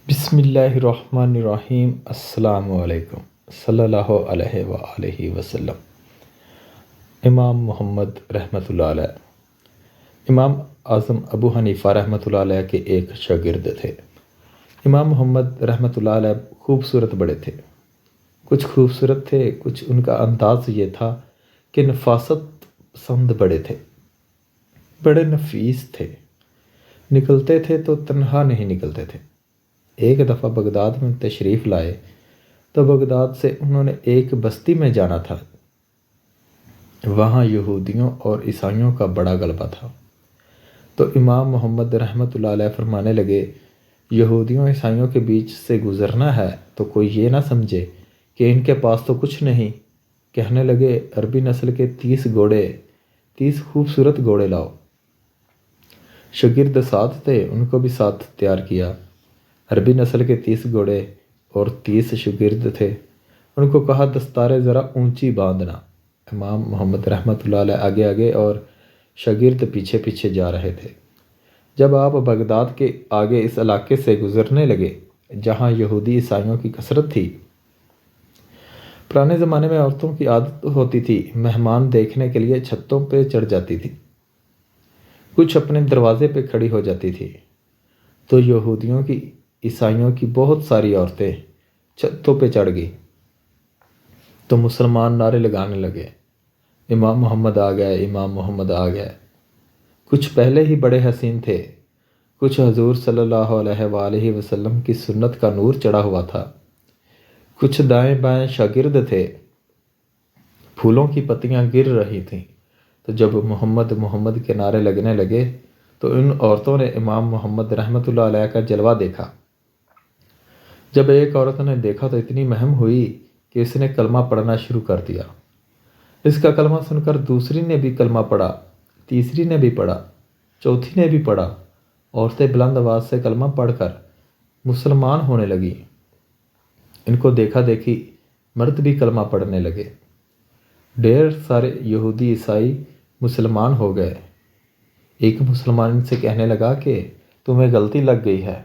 بسم اللہ الرحمن الرحیم۔ السلام علیکم صلی اللہ علیہ وآلہ وسلم۔ امام محمد رحمۃ اللہ علیہ، امام اعظم ابو حنیفہ رحمۃ اللہ علیہ کے ایک شاگرد تھے۔ امام محمد رحمۃ اللہ علیہ خوبصورت بڑے تھے، کچھ خوبصورت تھے، کچھ ان کا انداز یہ تھا کہ نفاست پسند بڑے تھے، بڑے نفیس تھے۔ نکلتے تھے تو تنہا نہیں نکلتے تھے۔ ایک دفعہ بغداد میں تشریف لائے تو بغداد سے انہوں نے ایک بستی میں جانا تھا۔ وہاں یہودیوں اور عیسائیوں کا بڑا غلبہ تھا، تو امام محمد رحمۃ اللہ علیہ فرمانے لگے، یہودیوں عیسائیوں کے بیچ سے گزرنا ہے تو کوئی یہ نہ سمجھے کہ ان کے پاس تو کچھ نہیں۔ کہنے لگے، عربی نسل کے 30 خوبصورت گھوڑے لاؤ۔ شاگرد ساتھ تھے، ان کو بھی ساتھ تیار کیا۔ عربی نسل کے 30 گھوڑے اور 30 شاگرد تھے۔ ان کو کہا، دستاریں ذرا اونچی باندھنا۔ امام محمد رحمۃ اللہ علیہ آگے آگے اور شاگرد پیچھے پیچھے جا رہے تھے۔ جب آپ بغداد کے آگے اس علاقے سے گزرنے لگے جہاں یہودی عیسائیوں کی کثرت تھی، پرانے زمانے میں عورتوں کی عادت ہوتی تھی، مہمان دیکھنے کے لیے چھتوں پہ چڑھ جاتی تھی، کچھ اپنے دروازے پہ کھڑی ہو جاتی تھی۔ تو یہودیوں کی عیسائیوں کی بہت ساری عورتیں چھتوں پہ چڑھ گئی تو مسلمان نعرے لگانے لگے، امام محمد آ گئے، امام محمد آ گئے۔ کچھ پہلے ہی بڑے حسین تھے، کچھ حضور صلی اللہ علیہ وآلہ وسلم کی سنت کا نور چڑھا ہوا تھا، کچھ دائیں بائیں شاگرد تھے، پھولوں کی پتیاں گر رہی تھیں۔ تو جب محمد محمد کے نعرے لگنے لگے تو ان عورتوں نے امام محمد رحمۃ اللہ علیہ کا جلوہ دیکھا۔ جب ایک عورت نے دیکھا تو اتنی مہم ہوئی کہ اس نے کلمہ پڑھنا شروع کر دیا۔ اس کا کلمہ سن کر دوسری نے بھی کلمہ پڑھا، تیسری نے بھی پڑھا، چوتھی نے بھی پڑھا۔ عورتیں بلند آواز سے کلمہ پڑھ کر مسلمان ہونے لگیں۔ ان کو دیکھا دیکھی مرد بھی کلمہ پڑھنے لگے۔ ڈھیر سارے یہودی عیسائی مسلمان ہو گئے۔ ایک مسلمان ان سے کہنے لگا کہ تمہیں غلطی لگ گئی ہے،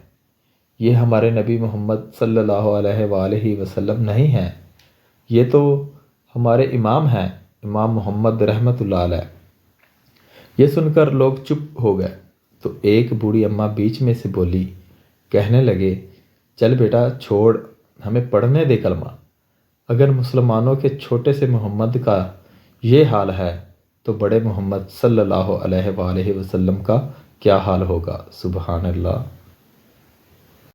یہ ہمارے نبی محمد صلی اللہ علیہ وآلہ وسلم نہیں ہیں، یہ تو ہمارے امام ہیں، امام محمد رحمۃ اللہ علیہ۔ یہ سن کر لوگ چپ ہو گئے تو ایک بوڑھی اماں بیچ میں سے بولی، کہنے لگے، چل بیٹا چھوڑ، ہمیں پڑھنے دے کلمہ۔ اگر مسلمانوں کے چھوٹے سے محمد کا یہ حال ہے تو بڑے محمد صلی اللہ علیہ وآلہ وسلم کا کیا حال ہوگا؟ سبحان اللہ۔